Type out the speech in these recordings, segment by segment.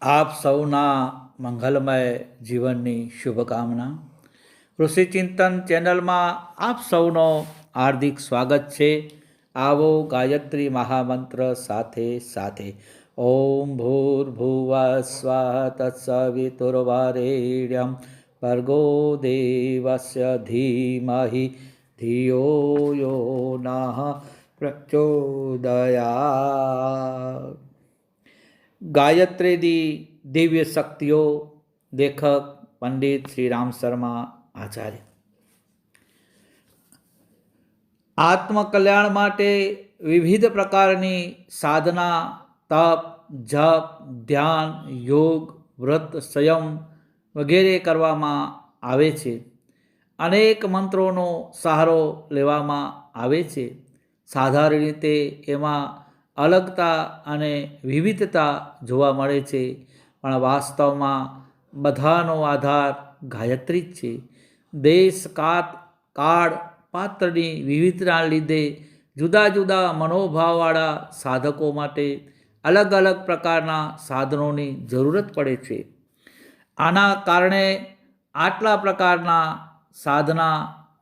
આપ સૌના મંગલમય જીવનની શુભકામના. ઋષિ ચિંતન ચેનલમાં આપ સૌનો હાર્દિક સ્વાગત છે. આવો ગાયત્રી મહામંત્ર સાથે સાથે ઓમ ભૂર્ભુવઃ સ્વાહ તત્સવિતુર્વરેણ્યં ભર્ગો દેવસ્ય ધીમહિ ધિયો યો નઃ પ્રચોદયાત્. ગાયત્રીની દિવ્ય શક્તિઓ. લેખક પંડિત શ્રી રામ શર્મા આચાર્ય. આત્મકલ્યાણ માટે વિવિધ પ્રકારની સાધના, તપ, જપ, ધ્યાન, યોગ, વ્રત, સંયમ વગેરે કરવામાં આવે છે. અનેક મંત્રોનો સહારો લેવામાં આવે છે. સાધારણ રીતે એમાં અલગતા અને વિવિધતા જોવા મળે છે, પણ વાસ્તવમાં બધાનો આધાર ગાયત્રી જ છે. દેશ, કાળ, પાત્રની વિવિધતાના લીધે જુદા જુદા મનોભાવવાળા સાધકો માટે અલગ અલગ પ્રકારના સાધનોની જરૂરત પડે છે. આના કારણે આટલા પ્રકારના સાધના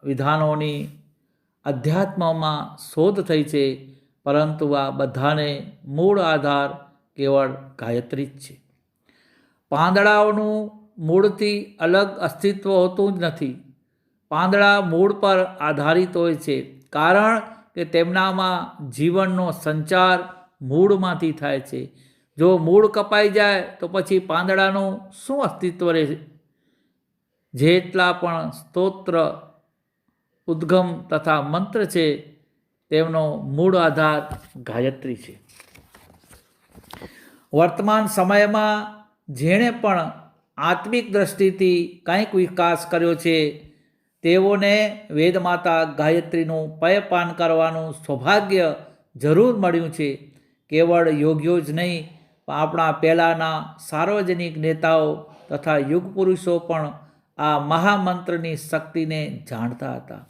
વિધાનોની અધ્યાત્મમાં શોધ થઈ છે, પરંતુ આ બધાને મૂળ આધાર કેવળ ગાયત્રી જ છે. પાંદડાઓનું મૂળથી અલગ અસ્તિત્વ હોતું જ નથી. પાંદડા મૂળ પર આધારિત હોય છે, કારણ કે તેમનામાં જીવનનો સંચાર મૂળમાંથી થાય છે. જો મૂળ કપાઈ જાય તો પછી પાંદડાનું શું અસ્તિત્વ રહે? જેટલા પણ સ્તોત્ર, ઉદ્ગમ તથા મંત્ર છે, તેમનો મૂળ આધાર ગાયત્રી છે. વર્તમાન સમયમાં જેણે પણ આત્મિક દ્રષ્ટિથી કંઈક વિકાસ કર્યો છે, તેઓને વેદમાતા ગાયત્રીનું પયપાન કરવાનું સૌભાગ્ય જરૂર મળ્યું છે. કેવળ યોગીઓ જ નહીં, પણ આપણા પહેલાંના સાર્વજનિક નેતાઓ તથા યુગ પુરુષો પણ આ મહામંત્રની શક્તિને જાણતા હતા.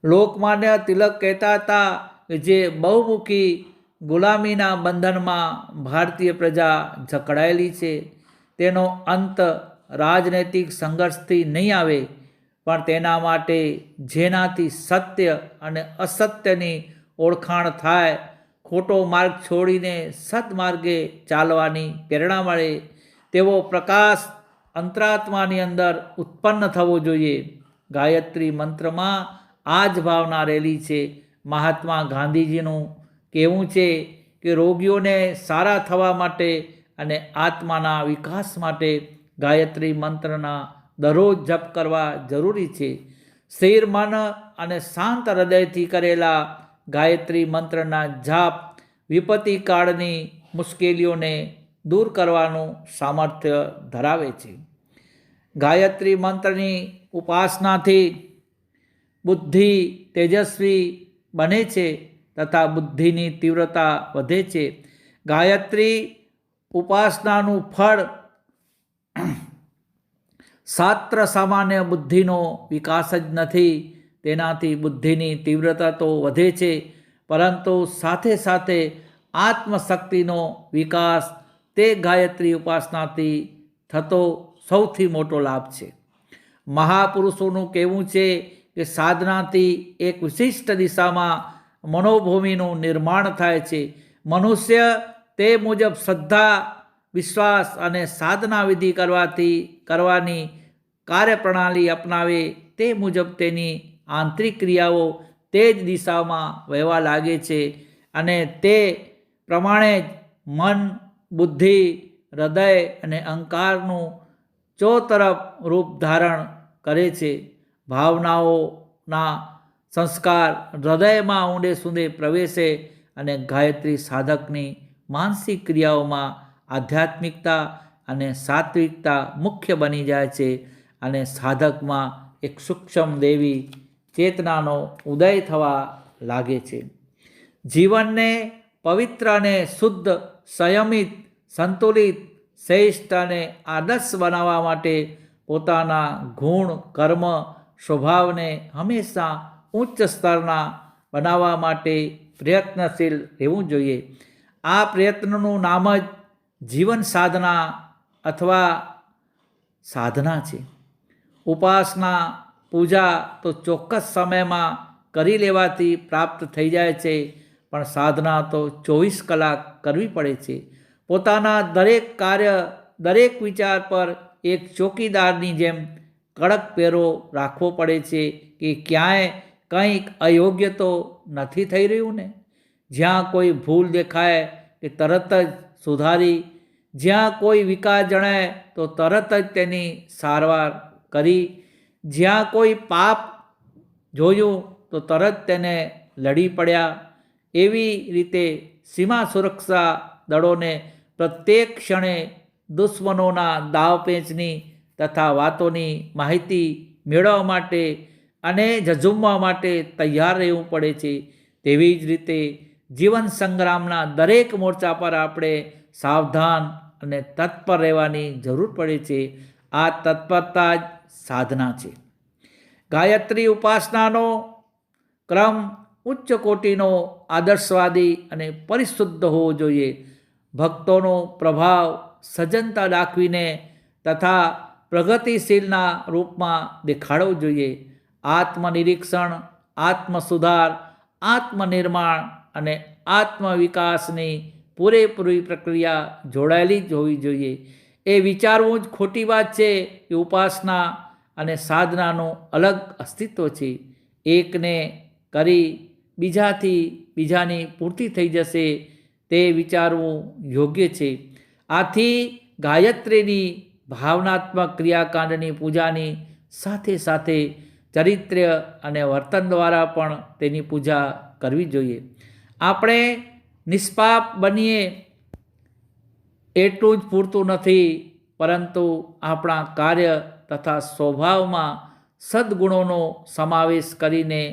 લોકમાન્ય તિલક કહેતા હતા કે જે બહુમુખી ગુલામીના બંધનમાં ભારતીય પ્રજા જકડાયેલી છે, તેનો અંત રાજનૈતિક સંઘર્ષથી નહીં આવે, પણ તેના માટે જેનાથી સત્ય અને અસત્યની ઓળખાણ થાય, ખોટો માર્ગ છોડીને સદમાર્ગે ચાલવાની પ્રેરણા મળે, તેવો પ્રકાશ અંતરાત્માની અંદર ઉત્પન્ન થવો જોઈએ. ગાયત્રી મંત્રમાં આ જ ભાવના રહેલી છે. મહાત્મા ગાંધીજીનું કહેવું છે કે રોગીઓને સારા થવા માટે અને આત્માના વિકાસ માટે ગાયત્રી મંત્રના દરરોજ જપ કરવા જરૂરી છે. સ્થિર મન અને શાંત હૃદયથી કરેલા ગાયત્રી મંત્રના જાપ વિપત્તિ કાળની મુશ્કેલીઓને દૂર કરવાનું સામર્થ્ય ધરાવે છે. ગાયત્રી મંત્રની ઉપાસનાથી બુદ્ધિ તેજસ્વી બને છે તથા બુદ્ધિની તીવ્રતા વધે છે. ગાયત્રી ઉપાસનાનું ફળ શાસ્ત્ર સામાન્ય બુદ્ધિનો વિકાસ જ નથી. તેનાથી બુદ્ધિની તીવ્રતા તો વધે છે, પરંતુ સાથે સાથે આત્મશક્તિનો વિકાસ તે ગાયત્રી ઉપાસનાથી થતો સૌથી મોટો લાભ છે. મહાપુરુષોનું કહેવું છે કે સાધનાથી એક વિશિષ્ટ દિશામાં મનોભૂમિનું નિર્માણ થાય છે. મનુષ્ય તે મુજબ શ્રદ્ધા, વિશ્વાસ અને સાધના વિધિ કરવાની કાર્યપ્રણાલી અપનાવે, તે મુજબ તેની આંતરિક ક્રિયાઓ તે જ દિશામાં વહેવા લાગે છે, અને તે પ્રમાણે જ મન, બુદ્ધિ, હૃદય અને અહંકારનું ચોતરફ રૂપ ધારણ કરે છે. ભાવનાઓના સંસ્કાર હૃદયમાં ઊંડે સુધી પ્રવેશે અને ગાયત્રી સાધકની માનસિક ક્રિયાઓમાં આધ્યાત્મિકતા અને સાત્વિકતા મુખ્ય બની જાય છે, અને સાધકમાં એક સૂક્ષ્મ દેવી ચેતનાનો ઉદય થવા લાગે છે. જીવનને પવિત્ર અને શુદ્ધ, સંયમિત, સંતુલિત, શ્રેષ્ઠ અને આદર્શ બનાવવા માટે પોતાના ગુણ, કર્મ, સ્વભાવને હંમેશા ઉચ્ચ સ્તરના બનાવવા માટે પ્રયત્નશીલ રહેવું જોઈએ. આ પ્રયત્નનું નામ જ જીવન સાધના અથવા સાધના છે. ઉપાસના પૂજા તો ચોક્કસ સમયમાં કરી લેવાથી પ્રાપ્ત થઈ જાય છે, પણ સાધના તો 24 કલાક કરવી પડે છે. પોતાના દરેક કાર્ય, દરેક વિચાર પર એક ચોકીદારની જેમ કડક પહેરો રાખવો પડે છે કે ક્યાંય કંઈક અયોગ્ય તો નથી થઈ રહ્યું ને. જ્યાં કોઈ ભૂલ દેખાય કે તરત જ સુધારી, જ્યાં કોઈ વિકાર જણાય તો તરત જ તેની સારવાર કરી, જ્યાં કોઈ પાપ જોયું તો તરત તેને લડી પડ્યા. એવી રીતે સીમા સુરક્ષા દળોને પ્રત્યેક ક્ષણે દુશ્મનોના દાવપેચની તથા વાતોની માહિતી મેળવવા માટે અને ઝઝૂમવા માટે તૈયાર રહેવું પડે છે. તેવી જ રીતે જીવન સંગ્રામના દરેક મોરચા પર આપણે સાવધાન અને તત્પર રહેવાની જરૂર પડે છે. આ તત્પરતા જ સાધના છે. ગાયત્રી ઉપાસનાનો ક્રમ ઉચ્ચ કોટીનો, આદર્શવાદી અને પરિશુદ્ધ હોવો જોઈએ. ભક્તોનો પ્રભાવ સજ્જનતા દાખવીને તથા પ્રગતિશીલના રૂપમાં દેખાડવો જોઈએ. આત્મનિરીક્ષણ, આત્મસુધાર, આત્મનિર્માણ અને આત્મવિકાસની પૂરેપૂરી પ્રક્રિયા જોડાયેલી જ હોવી જોઈએ. એ વિચારવું જ ખોટી વાત છે કે ઉપાસના અને સાધનાનું અલગ અસ્તિત્વ છે. એકને કરી બીજાની પૂર્તિ થઈ જશે તે વિચારવું યોગ્ય છે. આથી ગાયત્રીની ભાવનાત્મક ક્રિયાકાંડની પૂજાની સાથે સાથે ચરિત્ર અને વર્તન દ્વારા પણ તેની પૂજા કરવી જોઈએ. આપણે નિષ્પાપ બનીએ એટલું જ પૂરતું નથી, પરંતુ આપણા કાર્ય તથા સ્વભાવમાં સદ્ગુણોનો સમાવેશ કરીને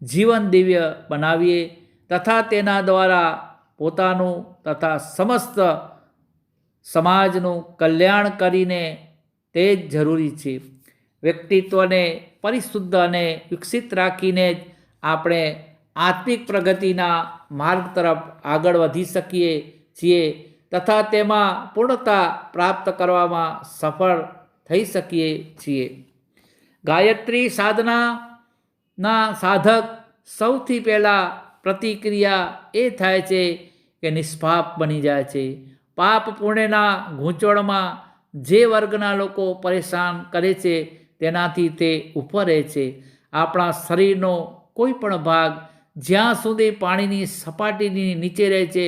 જીવન દિવ્ય બનાવીએ તથા તેના દ્વારા પોતાનું તથા સમસ્ત સમાજનું કલ્યાણ કરીને તે જ જરૂરી છે. વ્યક્તિત્વને પરિશુદ્ધ અને વિકસિત રાખીને જ આપણે આત્મિક પ્રગતિના માર્ગ તરફ આગળ વધી શકીએ છીએ તથા તેમાં પૂર્ણતા પ્રાપ્ત કરવામાં સફળ થઈ શકીએ છીએ. ગાયત્રી સાધનાના સાધક સૌથી પહેલાં પ્રતિક્રિયા એ થાય છે કે નિષ્પાપ બની જાય છે. પાપ પુણ્યના ગૂંચવણમાં જે વર્ગના લોકો પરેશાન કરે છે તેનાથી તે ઉપર રહે છે. આપણા શરીરનો કોઈ પણ ભાગ જ્યાં સુધી પાણીની સપાટીની નીચે રહે છે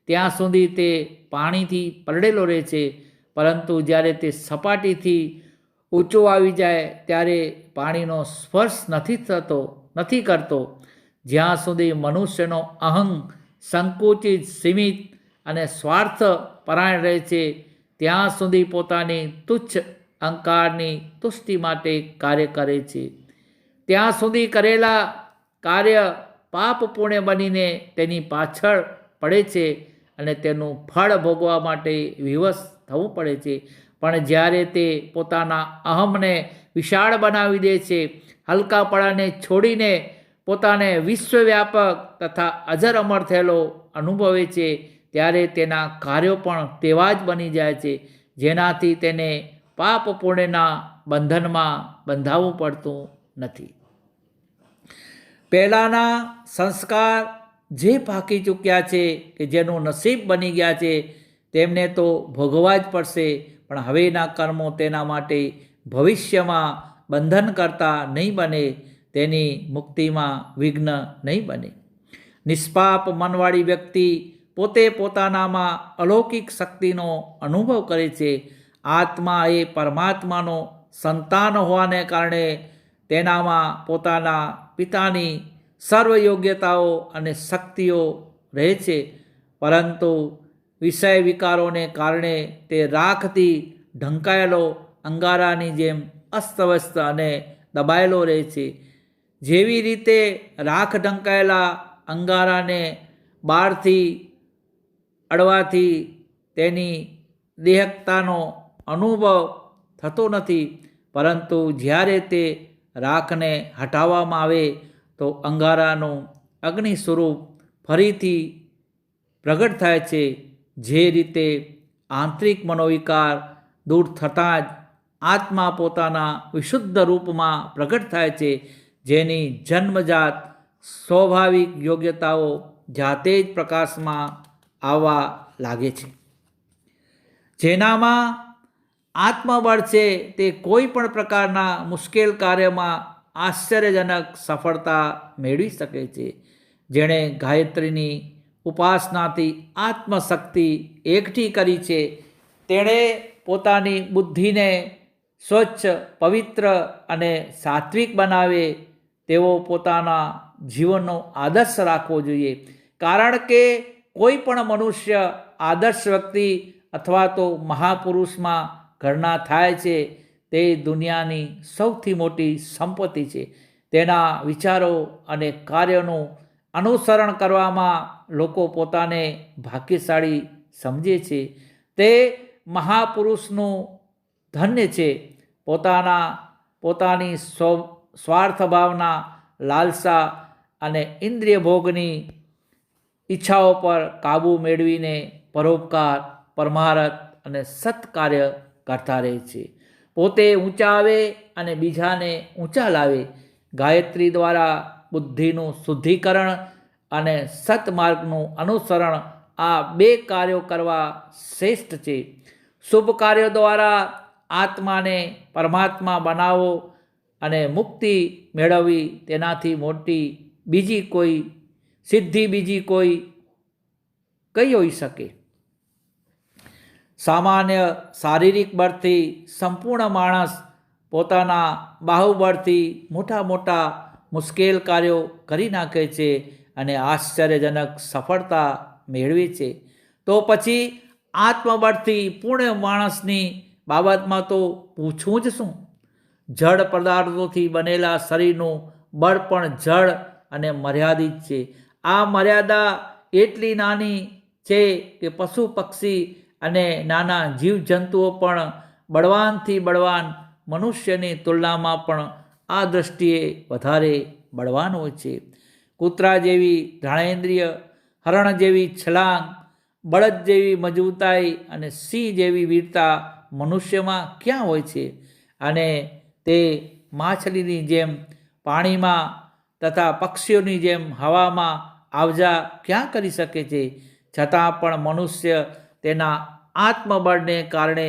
ત્યાં સુધી તે પાણીથી પલળેલો રહે છે, પરંતુ જ્યારે તે સપાટીથી ઊંચો આવી જાય ત્યારે પાણીનો સ્પર્શ નથી કરતો. જ્યાં સુધી મનુષ્યનો અહં સંકુચિત, સીમિત અને સ્વાર્થ પરાયણ રહે છે ત્યાં સુધી પોતાની તુચ્છ અહંકારની તુષ્ટિ માટે કાર્ય કરે છે. ત્યાં સુધી કરેલા કાર્ય પાપ પુણ્ય બનીને તેની પાછળ પડે છે અને તેનું ફળ ભોગવા માટે વિવશ થવું પડે છે. પણ જ્યારે તે પોતાના અહમને વિશાળ બનાવી દે છે, હલકાપણાને છોડીને પોતાને વિશ્વવ્યાપક તથા અજર અમર થયેલો અનુભવે છે, ત્યારે તેના કાર્યો પણ તેવા જ બની જાય છે જેનાથી તેને પાપ પુણ્યના બંધનમાં બંધાવવું પડતું નથી. પહેલાંના સંસ્કાર જે પાકી ચૂક્યા છે કે જેનું નસીબ બની ગયા છે તેમને તો ભોગવવા જ પડશે, પણ હવેના કર્મો તેના માટે ભવિષ્યમાં બંધન કરતા નહીં બને, તેની મુક્તિમાં વિઘ્ન નહીં બને. નિષ્પાપ મનવાળી વ્યક્તિ પોતે પોતાનામાં અલૌકિક શક્તિનો અનુભવ કરે છે. આત્મા એ પરમાત્માનો સંતાન હોવાને કારણે તેનામાં પોતાના પિતાની સર્વ યોગ્યતાઓ અને શક્તિઓ રહે છે, પરંતુ વિષય વિકારોને કારણે તે રાખથી ઢંકાયેલો અંગારાની જેમ અસ્તવ્યસ્ત અને દબાયેલો રહે છે. જેવી રીતે રાખ ઢંકાયેલા અંગારાને બહારથી અડવાથી તેની દેહકતાનો અનુભવ થતો નથી, પરંતુ જ્યારે તે રાખને હટાવવામાં આવે તો અંગારાનું અગ્નિ સ્વરૂપ ફરીથી પ્રગટ થાય છે. જે રીતે આંતરિક મનોવિકાર દૂર થતાં જ આત્મા પોતાના વિશુદ્ધ રૂપમાં પ્રગટ થાય છે, જેની જન્મજાત સ્વાભાવિક યોગ્યતાઓ જાતે જ પ્રકાશમાં આવવા લાગે છે. જેનામાં આત્મબળ છે તે કોઈ પણ પ્રકારના મુશ્કેલ કાર્યમાં આશ્ચર્યજનક સફળતા મેળવી શકે છે. જેણે ગાયત્રીની ઉપાસનાથી આત્મશક્તિ એકઠી કરી છે, તેણે પોતાની બુદ્ધિને સ્વચ્છ, પવિત્ર અને સાત્વિક બનાવે તેવો પોતાના જીવનનો આદર્શ રાખવો જોઈએ. કારણ કે કોઈ પણ મનુષ્ય આદર્શ વ્યક્તિ અથવા તો મહાપુરુષમાં ગણના થાય છે તે દુનિયાની સૌથી મોટી સંપત્તિ છે. તેના વિચારો અને કાર્યોનું અનુસરણ કરવામાં લોકો પોતાને ભાગ્યશાળી સમજે છે. તે મહાપુરુષનું ધન્ય છે. પોતાની સ્વાર્થ ભાવના, લાલસા અને ઇન્દ્રિય ભોગની ઈચ્છાઓ પર કાબૂ મેળવીને પરોપકાર, પરમારથ અને સત્કાર્ય કરતા રહે છે. પોતે ઊંચા આવે અને બીજાને ઊંચા લાવે. ગાયત્રી દ્વારા બુદ્ધિનું શુદ્ધિકરણ અને સત્માર્ગનું અનુસરણ, આ બે કાર્યો કરવા શ્રેષ્ઠ છે. શુભ કાર્યો દ્વારા આત્માને પરમાત્મા બનાવો અને મુક્તિ મેળવવી તેનાથી મોટી બીજી કોઈ સિદ્ધિ કઈ હોઈ શકે. સામાન્ય શારીરિક બળથી સંપૂર્ણ માણસ પોતાના બાહુબળથી મોટા મોટા મુશ્કેલ કાર્યો કરી નાખે છે અને આશ્ચર્યજનક સફળતા મેળવે છે. તો પછી આત્મબળથી પૂર્ણ માણસની બાબતમાં તો પૂછવું જ શું? જડ પદાર્થોથી બનેલા શરીરનું બળ પણ જડ અને મર્યાદિત છે. આ મર્યાદા એટલી નાની છે કે પશુ, પક્ષી અને નાના જીવજંતુઓ પણ બળવાનથી બળવાન મનુષ્યની તુલનામાં પણ આ દૃષ્ટિએ વધારે બળવાન હોય છે. કૂતરા જેવી ઘ્રાણેન્દ્રિય, હરણ જેવી છલાંગ, બળદ જેવી મજબૂતાઈ અને સિંહ જેવી વીરતા મનુષ્યમાં ક્યાં હોય છે? અને તે માછલીની જેમ પાણીમાં તથા પક્ષીઓની જેમ હવામાં આવજા ક્યાં કરી શકે છે? છતાં પણ મનુષ્ય તેના આત્મબળને કારણે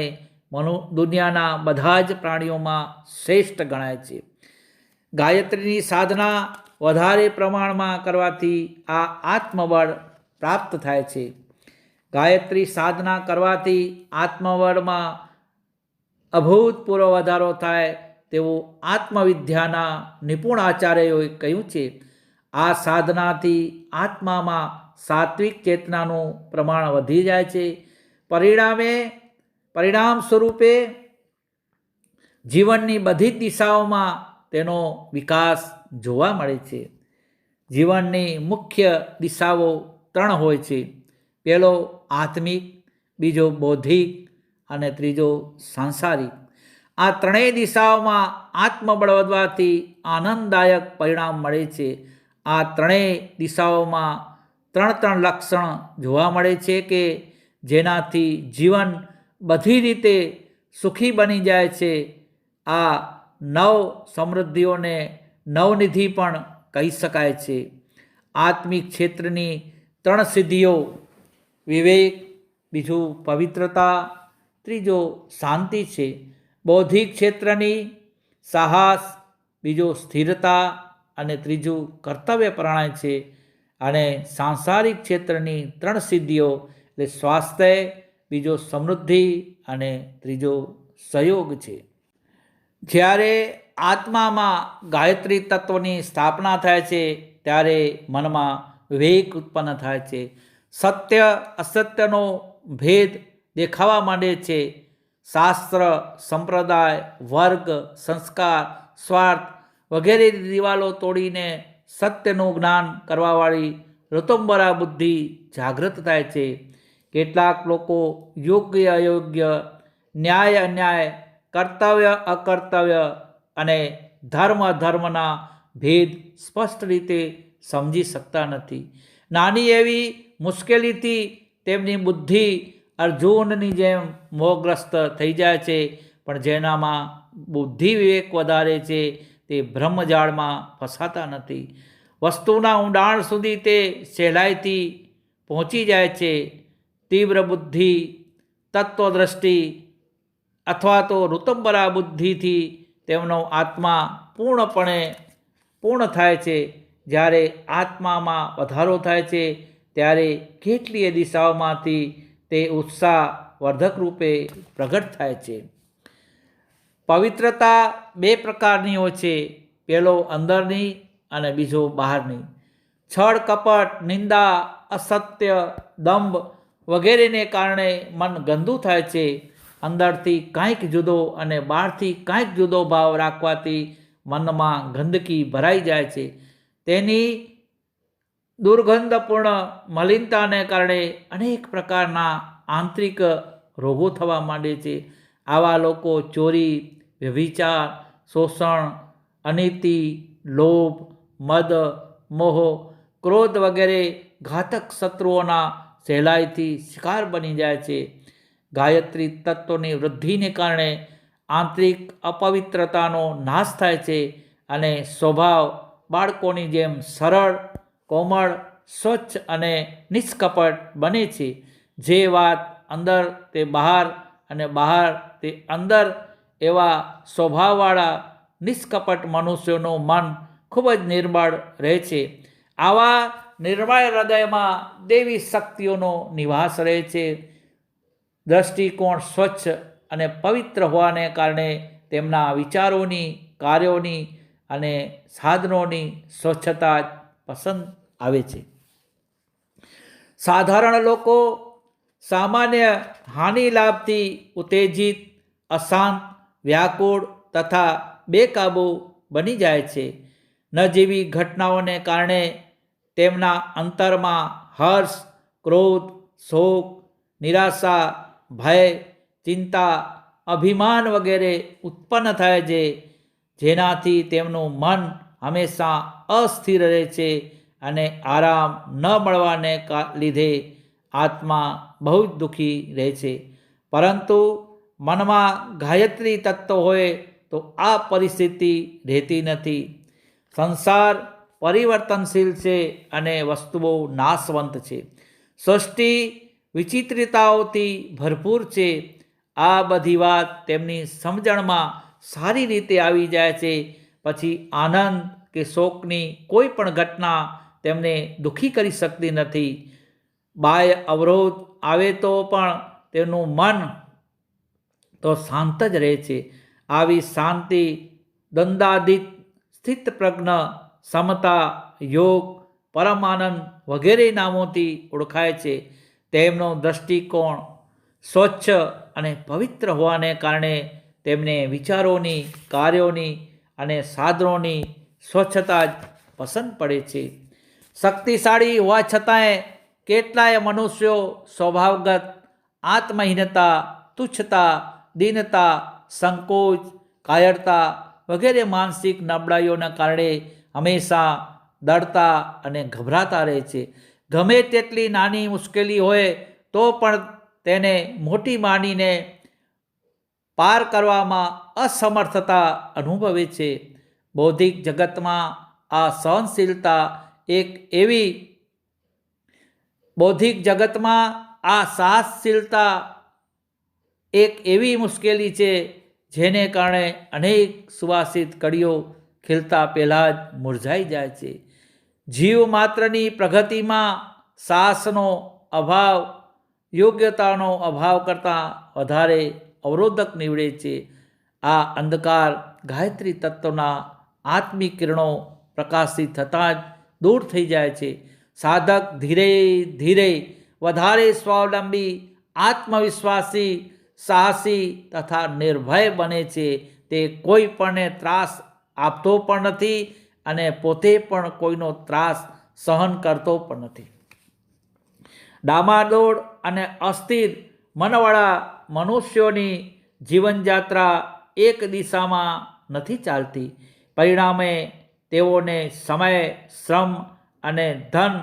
દુનિયાના બધા જ પ્રાણીઓમાં શ્રેષ્ઠ ગણાય છે. ગાયત્રીની સાધના વધારે પ્રમાણમાં કરવાથી આ આત્મબળ પ્રાપ્ત થાય છે. ગાયત્રી સાધના કરવાથી આત્મબળમાં અભૂતપૂર્વ વધારો થાય તેવું આત્મવિદ્યાના નિપુણ આચાર્યોએ કહ્યું છે. આ સાધનાથી આત્મામાં સાત્વિક ચેતનાનું પ્રમાણ વધી જાય છે. પરિણામ સ્વરૂપે જીવનની બધી જ દિશાઓમાં તેનો વિકાસ જોવા મળે છે. જીવનની મુખ્ય દિશાઓ 3 હોય છે. પહેલો આત્મિક, બીજો બૌદ્ધિક અને ત્રીજો સાંસારિક. આ ત્રણેય દિશાઓમાં આત્મબળ વધવાથી આનંદદાયક પરિણામ મળે છે. આ ત્રણેય દિશાઓમાં 3 લક્ષણ જોવા મળે છે કે જેનાથી જીવન બધી રીતે સુખી બની જાય છે. આ 9 સમૃદ્ધિઓને નવનિધિ પણ કહી શકાય છે. આત્મિક ક્ષેત્રની 3 સિદ્ધિઓ: વિવેક, બીજું પવિત્રતા, ત્રીજો શાંતિ છે. બૌદ્ધિક ક્ષેત્રની સાહસ, બીજો સ્થિરતા અને ત્રીજું કર્તવ્ય પરાયણ છે. અને સાંસારિક ક્ષેત્રની 3 સિદ્ધિઓ એટલે સ્વાસ્થ્ય, બીજો સમૃદ્ધિ અને ત્રીજો સહયોગ છે. જ્યારે આત્મામાં ગાયત્રી તત્વની સ્થાપના થાય છે ત્યારે મનમાં વિવેક ઉત્પન્ન થાય છે. સત્ય અસત્યનો ભેદ દેખાવા માંડે છે. શાસ્ત્ર, સંપ્રદાય, વર્ગ, સંસ્કાર, સ્વાર્થ વગેરે દિવાલો તોડીને સત્યનું જ્ઞાન કરવાવાળી ઋતુંબરા બુદ્ધિ જાગૃત થાય છે. કેટલાક લોકો યોગ્ય અયોગ્ય, ન્યાય અન્યાય, કર્તવ્ય અકર્તવ્ય અને ધર્મ અધર્મના ભેદ સ્પષ્ટ રીતે સમજી શકતા નથી. નાની એવી મુશ્કેલીથી તેમની બુદ્ધિ અર્જુનની જેમ મોહગ્રસ્ત થઈ જાય છે, પણ જેનામાં બુદ્ધિ વિવેક વધારે છે તે બ્રહ્મજાળમાં ફસાતા નથી. વસ્તુના ઊંડાણ સુધી તે સહેલાઈથી પહોંચી જાય છે. તીવ્ર બુદ્ધિ, તત્વદ્રષ્ટિ અથવા તો ઋતંબરા બુદ્ધિથી તેમનો આત્મા પૂર્ણ થાય છે. જ્યારે આત્મામાં વધારો થાય છે ત્યારે કેટલીય દિશાઓમાંથી તે ઉત્સાહ વર્ધક રૂપે પ્રગટ થાય છે. પવિત્રતા બે પ્રકારની હોય છે, પહેલો અંદરની અને બીજો બહારની. છળ, કપટ, નિંદા, અસત્ય, દંભ વગેરેને કારણે મન ગંદુ થાય છે. અંદરથી કાંઈક જુદો અને બહારથી કાંઈક જુદો ભાવ રાખવાથી મનમાં ગંદકી ભરાઈ જાય છે. તેની દુર્ગંધપૂર્ણ મલિનતાને કારણે અનેક પ્રકારના આંતરિક રોગો થવા માંડે છે. આવા લોકો ચોરી, વ્યભિચાર, શોષણ, અનીતિ, લોભ, મદ, મોહ, ક્રોધ વગેરે ઘાતક શત્રુઓના સહેલાઈથી શિકાર બની જાય છે. ગાયત્રી તત્વની વૃદ્ધિને કારણે આંતરિક અપવિત્રતાનો નાશ થાય છે અને સ્વભાવ બાળકોની જેમ સરળ, કોમળ, સ્વચ્છ અને નિષ્કપટ બને છે. જે વાત અંદર તે બહાર અને બહાર તે અંદર એવા સ્વભાવવાળા નિષ્કપટ મનુષ્યોનું મન ખૂબ જ નિર્મળ રહે છે. આવા નિર્મળ હૃદયમાં દેવી શક્તિઓનો નિવાસ રહે છે. દ્રષ્ટિકોણ સ્વચ્છ અને પવિત્ર હોવાને કારણે તેમના વિચારોની, કાર્યોની અને સાધનોની સ્વચ્છતા જ પસંદ આવે છે. સાધારણ લોકો સામાન્ય હાનિ લાભથી ઉત્તેજિત, અશાંત, વ્યાકુળ તથા બેકાબૂ બની જાય છે. નજીવી ઘટનાઓને કારણે તેમના અંતરમાં હર્ષ, ક્રોધ, શોક, નિરાશા, ભય, ચિંતા, અભિમાન વગેરે ઉત્પન્ન થાય છે, જેનાથી તેમનું મન હંમેશા અસ્થિર રહે છે અને આરામ ન મળવાને લીધે આત્મા બહુ જ દુઃખી રહે છે. પરંતુ મનમાં ગાયત્રી તત્વ હોય તો આ પરિસ્થિતિ રહેતી નથી. સંસાર પરિવર્તનશીલ છે અને વસ્તુઓ નાશવંત છે. સૃષ્ટિ વિચિત્રતાઓથી ભરપૂર છે. આ બધી વાત તેમની સમજણમાં સારી રીતે આવી જાય છે. પછી આનંદ કે શોકની કોઈ પણ ઘટના તેમને દુઃખી કરી શકતી નથી. બાહ્ય અવરોધ આવે તો પણ તેનું મન તો શાંત જ રહે છે. આવી શાંતિ દંડાદિત, સ્થિતપ્રજ્ઞ, સમતા, યોગ, પરમાનંદ વગેરે નામોથી ઓળખાય છે. તેમનો દૃષ્ટિકોણ સ્વચ્છ અને પવિત્ર હોવાને કારણે તેમને વિચારોની, કાર્યોની અને સાધનોની સ્વચ્છતા જ પસંદ પડે છે. શક્તિશાળી હોવા છતાંય કેટલાય મનુષ્યો સ્વભાવગત આત્મહીનતા, તુચ્છતા, દીનતા, સંકોચ, કાયરતા વગેરે માનસિક નબળાઈઓના કારણે હંમેશા ડરતા અને ગભરાતા રહે છે. ગમે તેટલી નાની મુશ્કેલી હોય તો પણ તેને મોટી માનીને પાર કરવામાં અસમર્થતા અનુભવે છે. બૌદ્ધિક જગતમાં આ સહનશીલતા સાહસશીલતા એક એવી મુશ્કેલી છે જેને કારણે અનેક સુવાસિત કળીઓ ખીલતા પહેલાં જ મુરઝાઈ જાય છે. જીવ માત્રની પ્રગતિમાં સાહસનો અભાવ યોગ્યતાનો અભાવ કરતાં વધારે અવરોધક નીવડે છે. આ અંધકાર ગાયત્રી તત્વના આત્મિક કિરણો પ્રકાશિત થતાં જ દૂર થઈ જાય છે. સાધક ધીરે ધીરે વધારે સ્વાવલંબી, આત્મવિશ્વાસી, સાહસી તથા નિર્ભય બને છે. તે કોઈ પણને ત્રાસ આપતો પણ નથી અને પોતે પણ કોઈનો ત્રાસ સહન કરતો પણ નથી. ડામાડોળ અને અસ્થિર મનવાળા મનુષ્યોની જીવનયાત્રા એક દિશામાં નથી ચાલતી. પરિણામે તેઓને સમય, શ્રમ અને ધન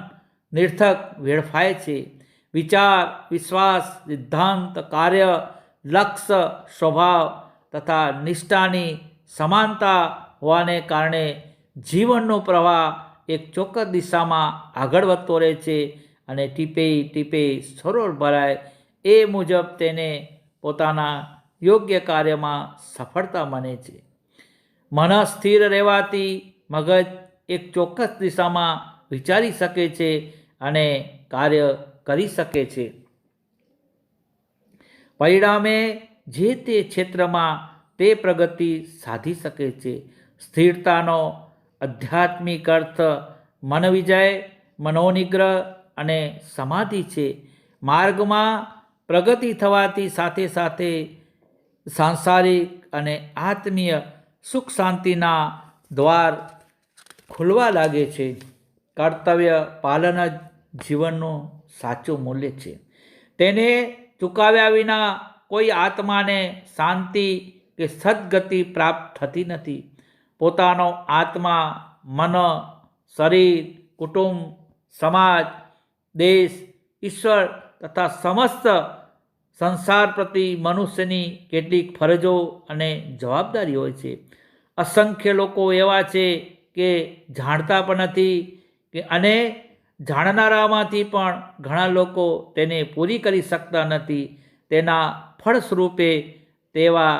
નિરર્થક વેડફાય છે. વિચાર, વિશ્વાસ, સિદ્ધાંત, કાર્ય, લક્ષ્ય, સ્વભાવ તથા નિષ્ઠાની સમાનતા હોવાને કારણે જીવનનો પ્રવાહ એક ચોક્કસ દિશામાં આગળ વધતો રહે છે અને ટીપે ટીપે સરોવર ભરાય એ મુજબ તેને પોતાના યોગ્ય કાર્યમાં સફળતા મળે છે. મન સ્થિર રહેવાથી મગજ એક ચોક્કસ દિશામાં વિચારી શકે છે અને કાર્ય કરી શકે છે. પરિણામે જે તે ક્ષેત્રમાં તે પ્રગતિ સાધી શકે છે. સ્થિરતાનો આધ્યાત્મિક અર્થ મનવિજય, મનોનિગ્રહ અને સમાધિ છે. માર્ગમાં પ્રગતિ થવાથી સાથે સાથે સાંસારિક અને આત્મીય સુખ શાંતિના દ્વાર ખુલવા લાગે છે. કર્તવ્ય પાલન જ જીવનનું સાચું મૂલ્ય છે. તેને ચૂકવ્યા વિના કોઈ આત્માને શાંતિ કે સદગતિ પ્રાપ્ત થતી નથી. પોતાનો આત્મા, મન, શરીર, કુટુંબ, સમાજ, દેશ, ઈશ્વર તથા સમસ્ત સંસાર પ્રતિ મનુષ્યની કેટલીક ફરજો અને જવાબદારી હોય છે. અસંખ્ય લોકો એવા છે કે જાણતા પણ નથી અને જાણનારામાંથી પણ ઘણા લોકો તેને પૂરી કરી શકતા નથી. તેના ફળ સ્વરૂપે તેવા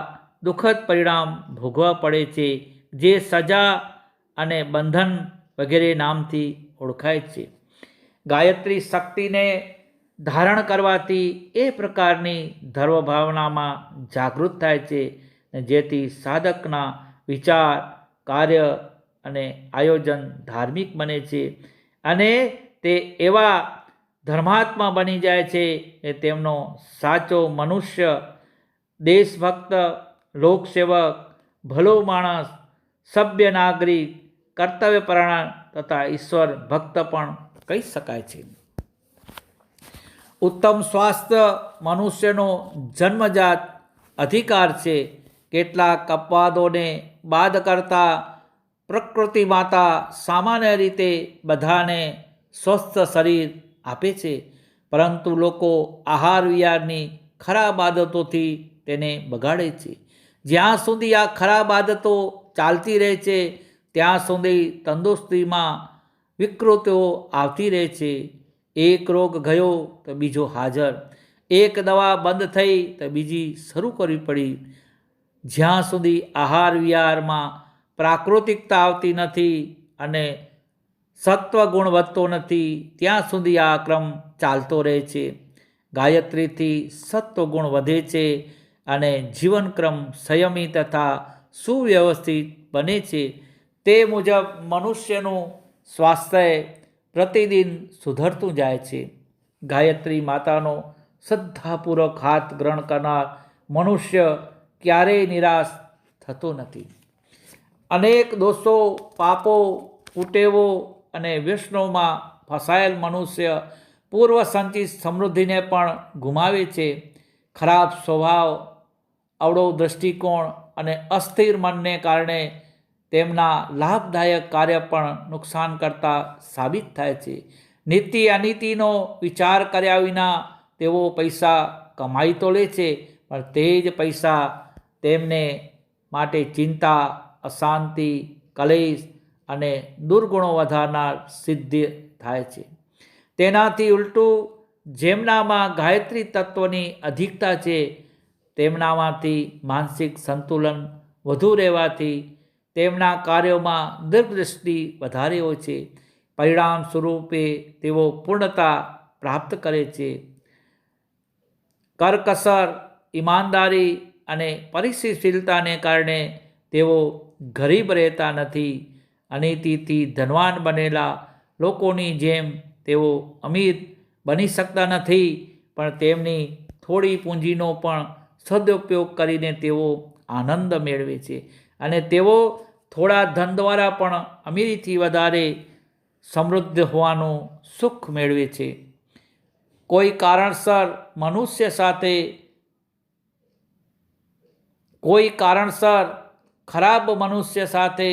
દુઃખદ પરિણામ ભોગવવા પડે છે, જે સજા અને બંધન વગેરે નામથી ઓળખાય છે. ગાયત્રી શક્તિને ધારણ કરવાથી એ પ્રકારની ધર્મ ભાવનામાં જાગૃત થાય છે, જેથી સાધકના વિચાર, કાર્ય અને આયોજન ધાર્મિક બને છે અને તે એવા ધર્માત્મા બની જાય છે કે તેમનો સાચો મનુષ્ય, દેશભક્ત, લોકસેવક, ભલો માણસ, સભ્ય નાગરિક, કર્તવ્યપરાયણ તથા ઈશ્વર ભક્ત પણ કહી શકાય છે. ઉત્તમ સ્વાસ્થ્ય મનુષ્યનો જન્મજાત અધિકાર છે. કેટલાક અપવાદોને બાદ કરતા પ્રકૃતિ માતા સામાન્ય રીતે બધાને સ્વસ્થ શરીર આપે છે, પરંતુ લોકો આહાર વિહારની ખરાબ આદતોથી તેને બગાડે છે. જ્યાં સુધી આ ખરાબ આદતો ચાલતી રહે છે ત્યાં સુધી તંદુરસ્તીમાં વિકૃતિઓ આવતી રહે છે. એક રોગ ગયો તો બીજો હાજર, એક દવા બંધ થઈ તો બીજી શરૂ કરવી પડી. જ્યાં સુધી આહાર વિહારમાં પ્રાકૃતિકતા આવતી નથી અને સત્વગુણ વધતો નથી ત્યાં સુધી આ ક્રમ ચાલતો રહે છે. ગાયત્રીથી સત્વગુણ વધે છે અને જીવનક્રમ સંયમી તથા સુવ્યવસ્થિત બને છે. તે મુજબ મનુષ્યનું સ્વાસ્થ્ય પ્રતિદિન સુધરતું જાય છે. ગાયત્રી માતાનો શ્રદ્ધાપૂર્વક હાથ ગ્રહણ કરનાર મનુષ્ય ક્યારેય નિરાશ થતો નથી. અનેક દોષો, પાપો, કુટેવો અને વ્યસનોમાં ફસાયેલ મનુષ્ય પૂર્વ સંચિત સમૃદ્ધિને પણ ગુમાવે છે. ખરાબ સ્વભાવ, અવળો દૃષ્ટિકોણ અને અસ્થિર મનને કારણે તેમના લાભદાયક કાર્ય પણ નુકસાન કરતા સાબિત થાય છે. નીતિ અનીતિનો વિચાર કર્યા વિના તેઓ પૈસા કમાઈ તો લે છે, પણ તે જ પૈસા તેમને માટે ચિંતા, અશાંતિ, કલેશ અને દુર્ગુણો વધારનાર સિદ્ધ થાય છે. તેનાથી ઉલટું જેમનામાં ગાયત્રી તત્વની અધિકતા છે તેમનામાંથી માનસિક સંતુલન વધુ રહેવાથી તેમના કાર્યોમાં દીર્ઘદ્રષ્ટિ વધારે હોય છે. પરિણામ સ્વરૂપે તેઓ પૂર્ણતા પ્રાપ્ત કરે છે. કરકસર, ઈમાનદારી અને પરિસ્થિતિશીલતાને કારણે તેઓ ગરીબ રહેતા નથી. અનીતિથી ધનવાન બનેલા લોકોની જેમ તેઓ અમીર બની શકતા નથી, પણ તેમની થોડી પૂંજીનો પણ સદુપયોગ કરીને તેઓ આનંદ મેળવે છે અને તેઓ થોડા ધન દ્વારા પણ અમીરીથી વધારે સમૃદ્ધ હોવાનું સુખ મેળવે છે. કોઈ કારણસર ખરાબ મનુષ્ય સાથે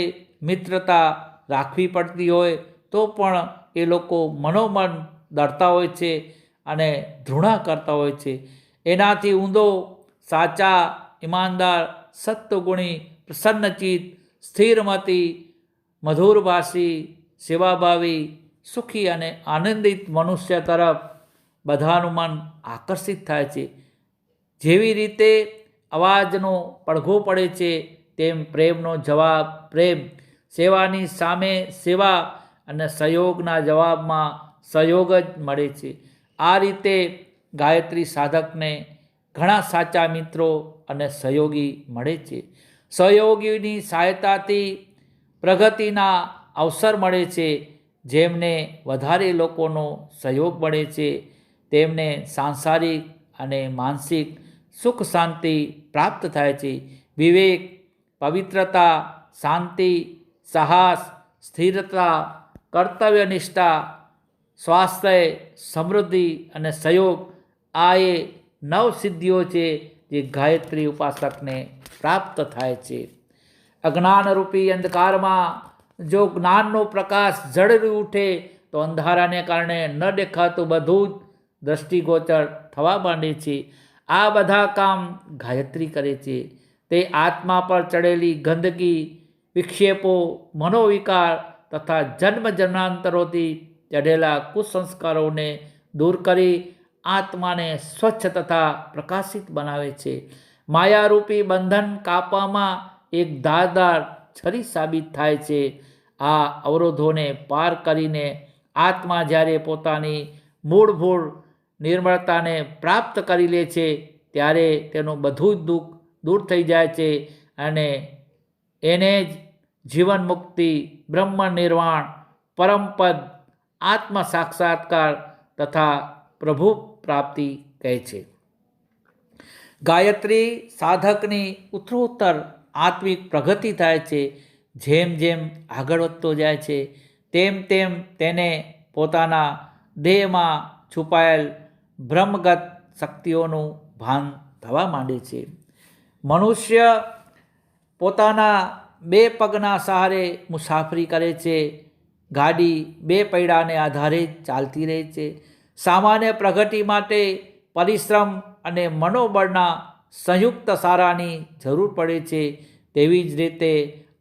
મિત્રતા રાખવી પડતી હોય તો પણ એ લોકો મનોમન ડરતા હોય છે અને ધૃણા કરતા હોય છે. એનાથી ઊંધો સાચા, ઈમાનદાર, સત્વગુણી, પ્રસન્નચિત, સ્થિરમતી, મધુરભાષી, સેવાભાવી, સુખી અને આનંદિત મનુષ્ય તરફ બધાનું મન આકર્ષિત થાય છે. જેવી રીતે અવાજનો પડઘો પડે છે તેમ પ્રેમનો જવાબ પ્રેમ, સેવાની સામે સેવા અને સહયોગના જવાબમાં સહયોગ જ મળે છે. આ રીતે ગાયત્રી સાધકને ઘણા સાચા મિત્રો અને સહયોગી મળે છે. સહયોગીની સહાયતાથી પ્રગતિના અવસર મળે છે. જેમને વધારે લોકોનો સહયોગ મળે છે તેમને સાંસારિક અને માનસિક સુખ શાંતિ પ્રાપ્ત થાય છે. વિવેક, પવિત્રતા, શાંતિ, સાહસ, સ્થિરતા, કર્તવ્યનિષ્ઠા, સ્વાસ્થ્ય, સમૃદ્ધિ અને સહયોગ આ એ 9 સિદ્ધિઓ છે જે ગાયત્રી ઉપાસકને પ્રાપ્ત થાય છે. અજ્ઞાનરૂપી અંધકારમાં જો જ્ઞાનનો પ્રકાશ ઝળહળી ઉઠે તો અંધારાને કારણે ન દેખાતું બધું જ દ્રષ્ટિગોચર થવા માંડે છે. આ બધા કામ ગાયત્રી કરે છે. તે આત્મા પર ચડેલી ગંદકી, વિક્ષેપો, મનોવિકાર તથા જન્મ જન્માંતરોથી ચઢેલા કુસંસ્કારોને દૂર કરી આત્માને સ્વચ્છ તથા પ્રકાશિત બનાવે છે. માયારૂપી બંધન કાપવામાં એક ધારદાર છરી સાબિત થાય છે. આ અવરોધોને પાર કરીને આત્મા જ્યારે પોતાની મૂળભૂત નિર્મળતાને પ્રાપ્ત કરી લે છે ત્યારે તેનું બધું જ દુઃખ દૂર થઈ જાય છે અને એને જ જીવન મુક્તિ, બ્રહ્મ નિર્વાણ, પરમપદ, આત્મ સાક્ષાત્કાર તથા પ્રભુ પ્રાપ્તિ કહે છે. ગાયત્રી સાધકની ઉત્તરોત્તર આત્મિક પ્રગતિ થાય છે. જેમ જેમ આગળ વધતો જાય છે તેમ તેમ તેને પોતાના દેહમાં છુપાયેલ બ્રહ્મગત શક્તિઓનું ભાન થવા માંડે છે. મનુષ્ય પોતાના 2 પગના સહારે મુસાફરી કરે છે. ગાડી 2 પૈડાને આધારે ચાલતી રહે છે. સામાન્ય પ્રગતિ માટે પરિશ્રમ અને મનોબળના સંયુક્ત સારાની જરૂર પડે છે. તેવી જ રીતે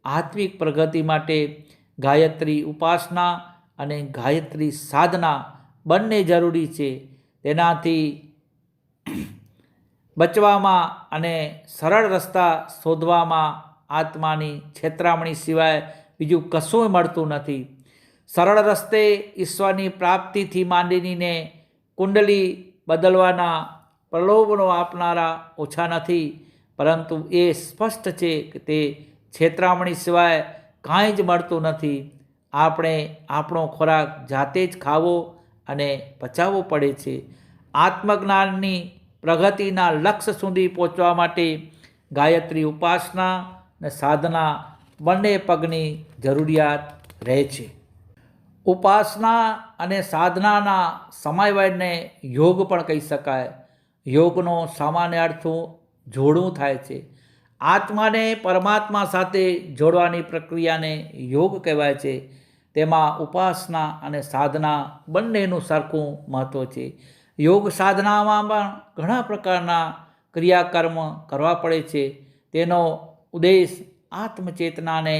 આત્મિક પ્રગતિ માટે ગાયત્રી ઉપાસના અને ગાયત્રી સાધના બંને જરૂરી છે. તેનાથી બચવામાં અને સરળ રસ્તા શોધવામાં આત્માની છેતરામણી સિવાય બીજું કશું મળતું નથી. સરળ રસ્તે ઈશ્વરની પ્રાપ્તિથી માંડીને કુંડલી બદલવાના પ્રલોભનો આપનારા ઓછા નથી, પરંતુ એ સ્પષ્ટ છે કે તે છેતરામણી સિવાય કાંઈ જ મળતું નથી. આપણે આપણો ખોરાક જાતે જ ખાવો અને પચાવવો પડે છે. આત્મજ્ઞાનની પ્રગતિના લક્ષ્ય સુધી પહોંચવા માટે ગાયત્રી ઉપાસના અને સાધના બંને પગની જરૂરિયાત રહે છે. ઉપાસના અને સાધનાના સમન્વયને યોગ પણ કહી શકાય. યોગનો સામાન્ય અર્થ જોડવું થાય છે. આત્માને પરમાત્મા સાથે જોડવાની પ્રક્રિયાને યોગ કહેવાય છે. તેમાં ઉપાસના અને સાધના બંનેનું સરખું મહત્ત્વ છે. યોગ સાધનામાં પણ ઘણા પ્રકારના ક્રિયાકર્મ કરવા પડે છે. તેનો ઉદ્દેશ આત્મચેતનાને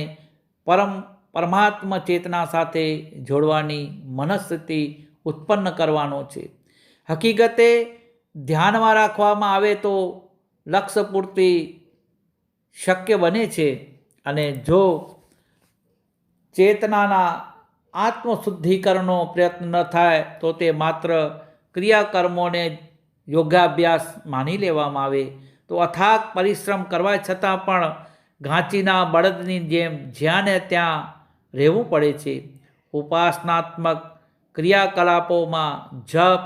પરમાત્મા ચેતના સાથે જોડવાની મનસ્થિતિ ઉત્પન્ન કરવાનો છે. હકીકતે ધ્યાનમાં રાખવામાં આવે તો લક્ષ્ય પૂર્તિ શક્ય બને છે અને જો ચેતનાના આત્મશુદ્ધિકરણનો પ્રયત્ન ન થાય તો તે માત્ર ક્રિયાકર્મોને યોગાભ્યાસ માની લેવામાં આવે તો અથાગ પરિશ્રમ કરવા છતાં પણ ઘાંચીના બળદની જેમ જ્યાં ને ત્યાં રહેવું પડે છે. ઉપાસનાત્મક ક્રિયાકલાપોમાં જપ,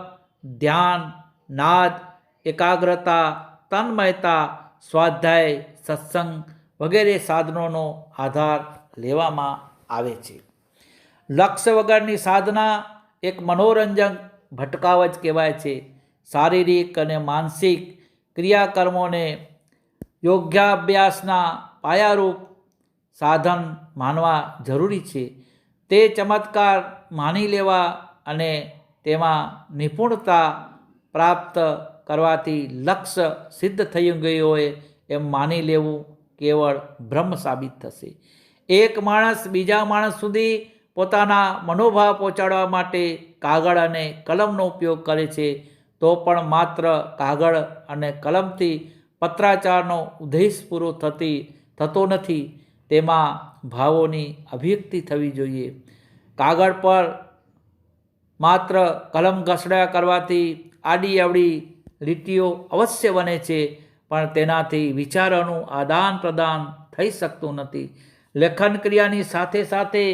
ધ્યાન, નાદ, એકાગ્રતા, તન્મયતા, સ્વાધ્યાય, સત્સંગ વગેરે સાધનોનો આધાર લેવામાં આવે છે. લક્ષ્ય વગરની સાધના એક મનોરંજક ભટકાવ જ કહેવાય છે. શારીરિક અને માનસિક ક્રિયાકર્મોને યોગાભ્યાસના પાયારૂપ સાધન માનવા જરૂરી છે. તે ચમત્કાર માની લેવા અને તેમાં નિપુણતા પ્રાપ્ત કરવાથી લક્ષ્ય સિદ્ધ થઈ ગયું હોય એમ માની લેવું કેવળ ભ્રમ સાબિત થશે. એક માણસ બીજા માણસ સુધી પોતાના મનોભાવ પહોંચાડવા માટે કાગળ અને કલમનો ઉપયોગ કરે છે, તો પણ માત્ર કાગળ અને કલમથી પત્રાચારનો ઉદ્દેશ પૂરો થતો નથી. તેમાં ભાવોની અભિવ્યક્તિ થવી જોઈએ. કાગળ પર માત્ર કલમ ઘસડ્યા કરવાથી આડી અવળી લીટીઓ અવશ્ય બને છે, પણ તેનાથી વિચારોનું આદાન પ્રદાન થઈ શકતું નથી. લેખન ક્રિયાની સાથે સાથે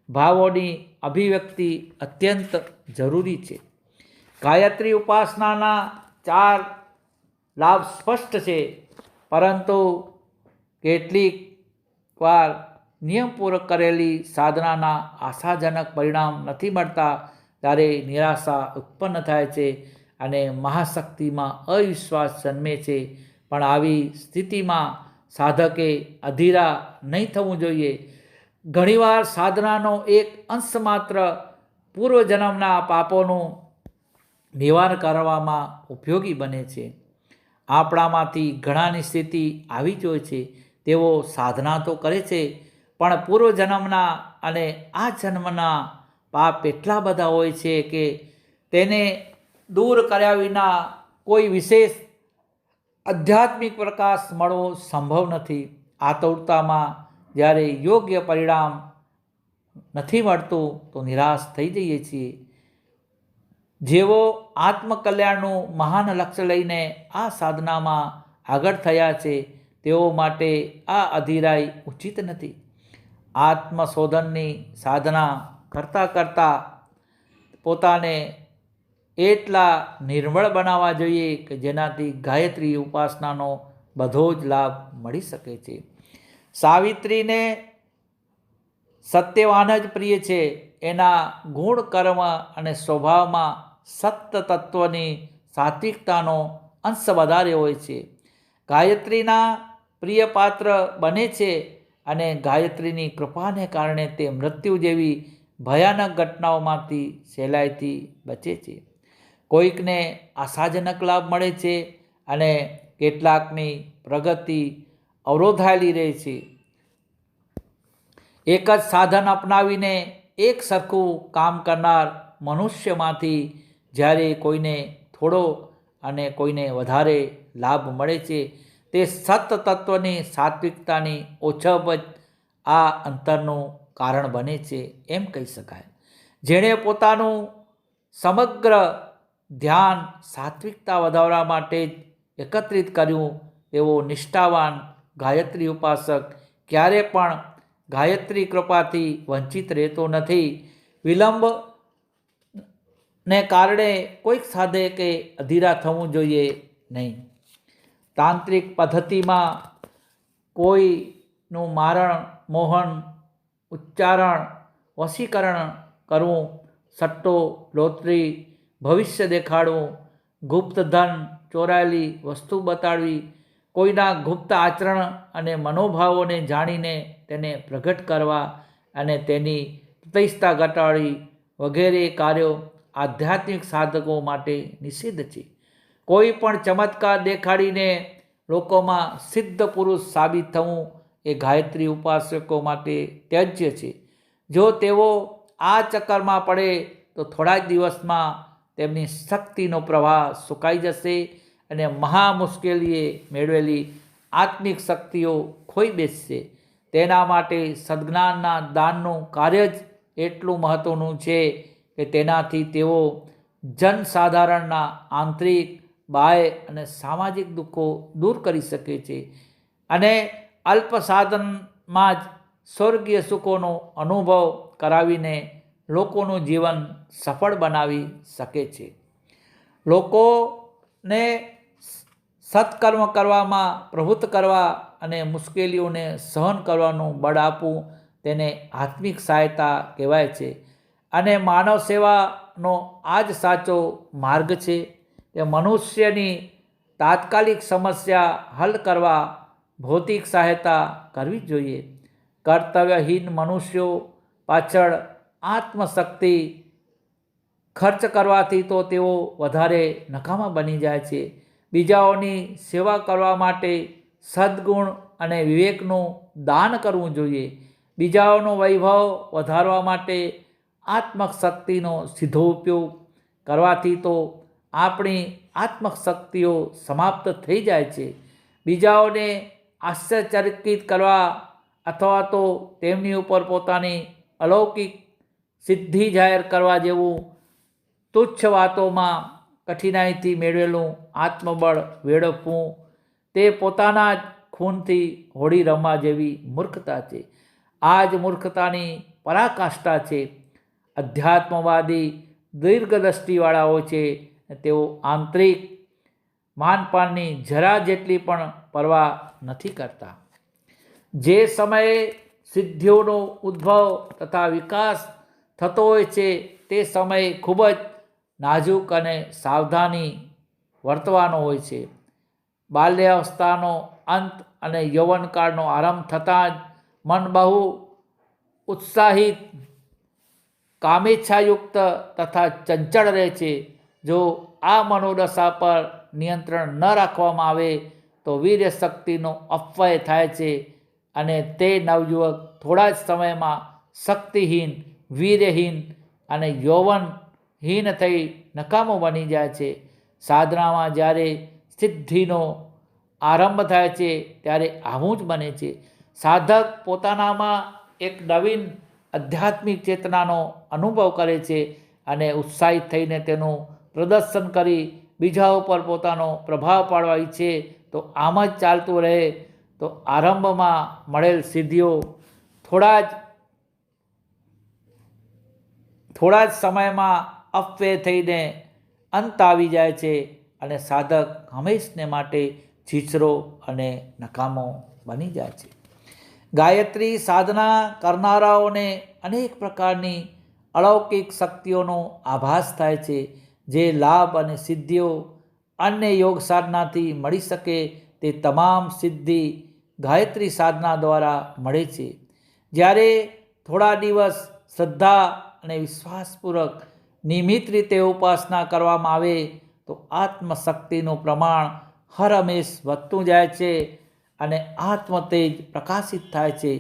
ભાવોની અભિવ્યક્તિ અત્યંત જરૂરી છે. ગાયત્રી ઉપાસનાના 4 લાભ સ્પષ્ટ છે, પરંતુ કેટલીક વાર નિયમપૂર્વક કરેલી સાધનાના આશાજનક પરિણામ નથી મળતા ત્યારે નિરાશા ઉત્પન્ન થાય છે અને મહાશક્તિમાં અવિશ્વાસ જન્મે છે. પણ આવી સ્થિતિમાં સાધકે અધીરા નહીં થવું જોઈએ. ઘણીવાર સાધનાનો એક અંશ માત્ર પૂર્વજન્મના પાપોનું નિવારણ કરવામાં ઉપયોગી બને છે. આપણામાંથી ઘણાની સ્થિતિ આવી જ હોય છે. તેઓ સાધના તો કરે છે, પણ પૂર્વજન્મના અને આ જન્મના પાપ એટલા બધા હોય છે કે તેને દૂર કર્યા વિના કોઈ વિશેષ આધ્યાત્મિક પ્રકાશ મળવો સંભવ નથી. આતુરતામાં જ્યારે યોગ્ય પરિણામ નથી મળતું તો નિરાશ થઈ જઈએ છીએ. જેઓ આત્મકલ્યાણનું મહાન લક્ષ્ય લઈને આ સાધનામાં આગળ થયા છે, તેઓ માટે આ અધીરાઈ ઉચિત નથી. આત્મશોધનની સાધના કરતાં કરતાં પોતાને એટલા નિર્મળ બનાવવા જોઈએ કે જેનાથી ગાયત્રી ઉપાસનાનો બધો જ લાભ મળી શકે છે. સાવિત્રીને સત્યવાન જ પ્રિય છે. એના ગુણ, કર્મ અને સ્વભાવમાં સત્ય તત્વની સાત્વિકતાનો અંશ વધારે હોય છે. ગાયત્રીના પ્રિય પાત્ર બને છે અને ગાયત્રીની કૃપાને કારણે તે મૃત્યુ જેવી ભયાનક ઘટનાઓમાંથી સહેલાઈથી બચે છે. કોઈકને આશાજનક લાભ મળે છે અને કેટલાકની પ્રગતિ અવરોધાયેલી રહે છે. એક જ સાધન અપનાવીને એક સરખું કામ કરનાર મનુષ્યમાંથી જ્યારે કોઈને થોડો અને કોઈને વધારે લાભ મળે છે, તે સત તત્વની સાત્વિકતાની ઓછપ જ આ અંતરનું કારણ બને છે એમ કહી શકાય. જેણે પોતાનું સમગ્ર ધ્યાન સાત્વિકતા વધારવા માટે જ એકત્રિત કર્યું, તેવો નિષ્ઠાવાન ગાયત્રી ઉપાસક ક્યારે પણ ગાયત્રી કૃપાથી વંચિત રહેતો નથી. વિલંબને કારણે કોઈક સાધકે અધીરા થવું જોઈએ નહીં. તાંત્રિક પદ્ધતિમાં કોઈનું મારણ, મોહન, ઉચ્ચારણ, વશીકરણ કરવું, સટ્ટો, લોટરી, ભવિષ્ય દેખાડવું, ગુપ્ત ધન, ચોરાયેલી વસ્તુ બતાડવી, કોઈના ગુપ્ત આચરણ અને મનોભાવોને જાણીને તેને પ્રગટ કરવા અને તેની પ્રતિષ્ઠા ઘટાડવી વગેરે કાર્યો આધ્યાત્મિક સાધકો માટે નિષિદ્ધ છે. કોઈ પણ ચમત્કાર દેખાડીને લોકોમાં સિદ્ધ પુરુષ સાબિત થવું એ ગાયત્રી ઉપાસકો માટે ત્યજ્ય છે. જો તેઓ આ ચક્કરમાં પડે તો થોડા જ દિવસમાં તેમની શક્તિનો પ્રવાહ સુકાઈ જશે અને મહા મુશ્કેલીએ મેળવેલી આત્મિક શક્તિઓ ખોઈ બેસશે. તેના માટે સદ્જ્ઞાનના દાનનું કાર્ય જ એટલું મહત્ત્વનું છે કે તેનાથી તેઓ જનસાધારણના આંતરિક, બાહ્ય અને સામાજિક દુઃખો દૂર કરી શકે છે અને અલ્પ સાધનમાં જ સ્વર્ગીય સુખોનો અનુભવ કરાવીને લોકોનું જીવન સફળ બનાવી શકે છે. લોકોને સત્કર્મ કરવામાં પ્રવૃત્ત કરવા અને મુશ્કેલીઓને સહન કરવાનું બળ આપવું તેને આત્મિક સહાયતા કહેવાય છે અને માનવ સેવાનો આ જ સાચો માર્ગ છે. તે મનુષ્યની તાત્કાલિક સમસ્યા હલ કરવા ભૌતિક સહાયતા કરવી જોઈએ. કર્તવ્યહીન મનુષ્યો પાછળ આત્મશક્તિ ખર્ચ કરવાથી તો તેઓ વધારે નકામા બની જાય છે. બીજાઓની સેવા કરવા માટે સદ્ગુણ અને વિવેકનું દાન કરવું જોઈએ. બીજાઓનો વૈભવ વધારવા માટે આત્મશક્તિનો સીધો ઉપયોગ કરવાથી તો આપણી આત્મશક્તિઓ સમાપ્ત થઈ જાય છે. બીજાઓને આશ્ચર્યચકિત કરવા અથવા તો તેમની ઉપર પોતાની અલૌકિક સિદ્ધિ જાહેર કરવા જેવું તુચ્છ વાતોમાં કઠિનાઈથી મેળવેલું આત્મબળ વેડફવું તે પોતાના જ ખૂનથી હોળી રમવા જેવી મૂર્ખતા છે. આ જ મૂર્ખતાની પરાકાષ્ઠા છે. અધ્યાત્મવાદી દીર્ઘદ્રષ્ટિવાળા હોય છે. તેઓ આંતરિક માનપાનની જરા જેટલી પણ પરવા નથી કરતા. જે સમયે સિદ્ધિઓનો ઉદ્ભવ તથા વિકાસ થતો હોય છે તે સમયે ખૂબ જ નાજુક અને સાવધાની વર્તવાનો હોય છે. બાલ્યાવસ્થાનો અંત અને યૌવનકાળનો આરંભ થતાં જ મન બહુ ઉત્સાહિત, કામેચ્છાયુક્ત તથા ચંચળ રહે છે. જો આ મનોદશા પર નિયંત્રણ ન રાખવામાં આવે તો વીર્ય શક્તિનો અપવ્યય થાય છે અને તે નવયુવક થોડા જ સમયમાં શક્તિહીન, વીર્યહીન અને યૌવનહીન થઈ નકામો બની જાય છે. સાધનામાં જ્યારે સિદ્ધિનો આરંભ થાય છે ત્યારે આવું જ બને છે. સાધક પોતાનામાં એક નવીન આધ્યાત્મિક ચેતનાનો અનુભવ કરે છે અને ઉત્સાહિત થઈને તેનું પ્રદર્શન કરી બીજા ઉપર પોતાનો પ્રભાવ પાડવા ઈચ્છે તો આમ જ ચાલતું રહે તો આરંભમાં મળેલ સિદ્ધિઓ થોડા જ સમયમાં અપવ્યય થઈને અંત આવી જાય છે અને સાધક હંમેશને માટે છીછરો અને નકામો બની જાય છે. ગાયત્રી સાધના કરનારાઓને અનેક પ્રકારની અલૌકિક શક્તિઓનો આભાસ થાય છે. જે લાભ અને સિદ્ધિઓ અન્ય યોગ સાધનાથી મળી શકે તે તમામ સિદ્ધિ ગાયત્રી સાધના દ્વારા મળે છે. જ્યારે થોડા દિવસ શ્રદ્ધા અને વિશ્વાસપૂર્વક નિયમિત રીતે ઉપાસના કરવામાં આવે તો આત્મશક્તિનું પ્રમાણ હર હંમેશ વધતું જાય છે અને આત્મતેજ પ્રકાશિત થાય છે.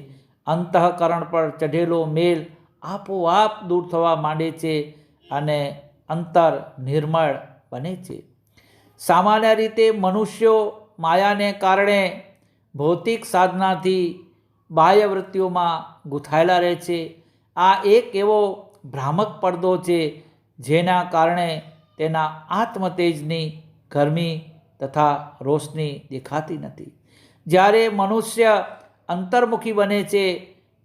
અંતઃકરણ પર ચઢેલો મેલ આપોઆપ દૂર થવા માંડે છે અને અંતર નિર્મળ બને છે. સામાન્ય રીતે મનુષ્યો માયાને કારણે ભૌતિક સાધનાથી બાહ્ય વૃત્તિઓમાં ગૂંથાયેલા રહે છે. આ એક એવો ભ્રામક પડદો છે જેના કારણે તેના આત્મતેજની ગરમી તથા રોશની દેખાતી નથી. જ્યારે મનુષ્ય અંતર્મુખી બને છે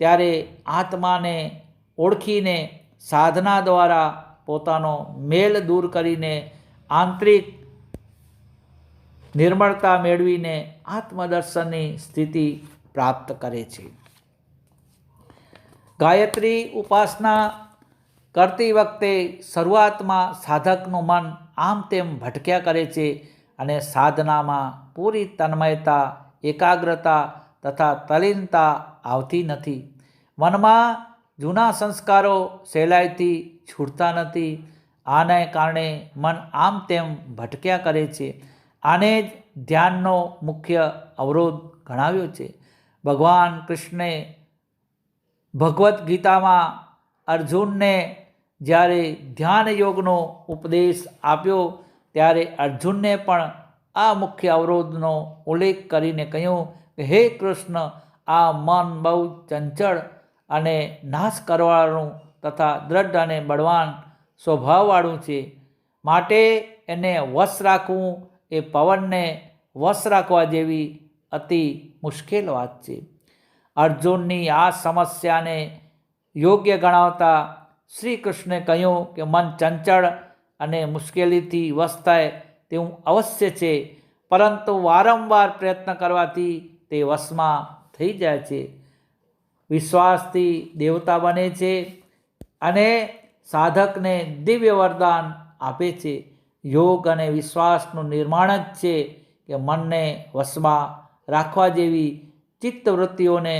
ત્યારે આત્માને ઓળખીને સાધના દ્વારા પોતાનો મેલ દૂર કરીને આંતરિક નિર્મળતા મેળવીને આત્મદર્શનની સ્થિતિ પ્રાપ્ત કરે છે. ગાયત્રી ઉપાસના કરતી વખતે શરૂઆતમાં સાધકનું મન આમ તેમ ભટક્યા કરે છે અને સાધનામાં પૂરી તન્મયતા, એકાગ્રતા તથા તલ્લીનતા આવતી નથી. મનમાં જૂના સંસ્કારો સહેલાઈથી છૂટતા નથી. આને કારણે મન આમ તેમ ભટક્યા કરે છે. આને જ ધ્યાનનો મુખ્ય અવરોધ ગણાવ્યો છે. ભગવાન કૃષ્ણે ભગવદ્ ગીતામાં અર્જુનને જ્યારે ધ્યાન યોગનો ઉપદેશ આપ્યો ત્યારે અર્જુનને પણ આ મુખ્ય અવરોધનો ઉલ્લેખ કરીને કહ્યું કે હે કૃષ્ણ, આ મન બહુ ચંચળ અને નાશ કરવાવાળું તથા દ્રઢ અને બળવાન સ્વભાવવાળું છે. માટે એને વશ રાખવું એ પવનને વશ રાખવા જેવી અતિ મુશ્કેલ વાત છે. અર્જુનની આ સમસ્યાને યોગ્ય ગણાવતા શ્રી કૃષ્ણે કહ્યું કે મન ચંચળ અને મુશ્કેલીથી વશ થાય તેવું અવશ્ય છે, પરંતુ વારંવાર પ્રયત્ન કરવાથી તે વશમાં થઈ જાય છે. વિશ્વાસથી દેવતા બને છે અને સાધકને દિવ્ય વરદાન આપે છે. યોગ અને વિશ્વાસનું નિર્માણ જ છે કે મનને વશમાં રાખવા જેવી ચિત્તવૃત્તિઓને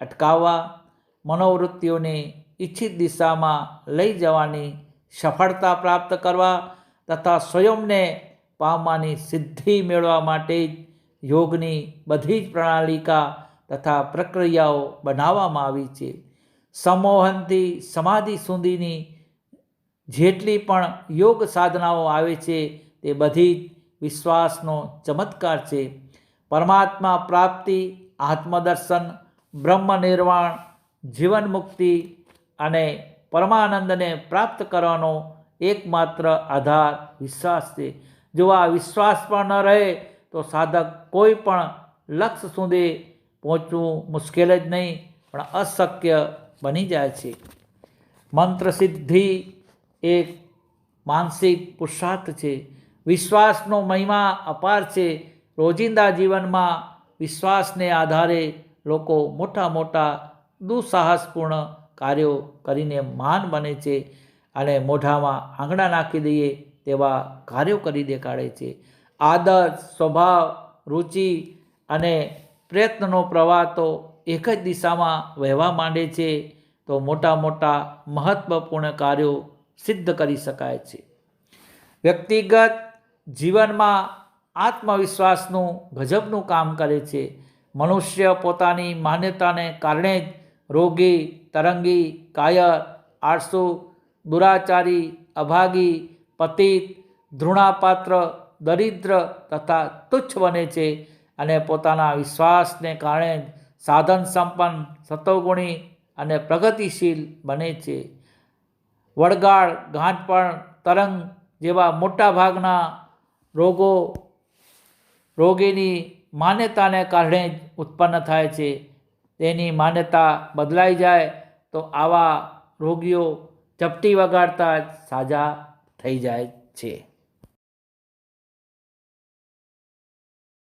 અટકાવવા, મનોવૃત્તિઓને ઈચ્છિત દિશામાં લઈ જવાની સફળતા પ્રાપ્ત કરવા તથા સ્વયંને પામવાની સિદ્ધિ મેળવવા માટે જ યોગની બધી જ પ્રણાલિકા તથા પ્રક્રિયાઓ બનાવવામાં આવી છે. સંમોહનથી સમાધિ સુધીની જેટલી પણ યોગ સાધનાઓ આવે છે તે બધી જ વિશ્વાસનો ચમત્કાર છે. પરમાત્મા પ્રાપ્તિ, આત્મદર્શન, બ્રહ્મ નિર્વાણ, જીવન મુક્તિ અને પરમાનંદને પ્રાપ્ત કરવાનો એકમાત્ર આધાર વિશ્વાસ છે. જો આ વિશ્વાસ પણ ન રહે તો સાધક કોઈ પણ લક્ષ્ય સુધી પહોંચવું મુશ્કેલ જ નહીં પણ અશક્ય બની જાય છે. મંત્ર સિદ્ધિ એક માનસિક પુરુષાર્થ છે. વિશ્વાસનો મહિમા અપાર છે. રોજિંદા જીવનમાં વિશ્વાસને આધારે લોકો મોટા મોટા દુઃસાહસપૂર્ણ કાર્યો કરીને મહાન બને છે અને મોઢામાં આંગળા નાખી દઈએ તેવા કાર્યો કરી દેખાડે છે. આદત, સ્વભાવ, રુચિ અને પ્રયત્નનો પ્રવાહ તો એક જ દિશામાં વહેવા માંડે છે તો મોટા મોટા મહત્ત્વપૂર્ણ કાર્યો સિદ્ધ કરી શકાય છે. વ્યક્તિગત જીવનમાં આત્મવિશ્વાસનું ગજબનું કામ કરે છે. મનુષ્ય પોતાની માન્યતાને કારણે જ રોગી, તરંગી, કાયર, આળસુ, દુરાચારી, અભાગી, પતિત, ધૃણાપાત્ર, દરિદ્ર તથા તુચ્છ બને છે અને પોતાના વિશ્વાસને કારણે જ સાધન સંપન્ન, સતોગુણી અને પ્રગતિશીલ બને છે. વળગાડ, ગાંઠપણ, તરંગ જેવા મોટા ભાગના રોગો રોગીની માન્યતાને કારણે જ ઉત્પન્ન થાય છે. તેની માન્યતા બદલાઈ જાય તો આવા રોગીઓ ચપટી વગાડતા જ સાજા થઈ જાય છે.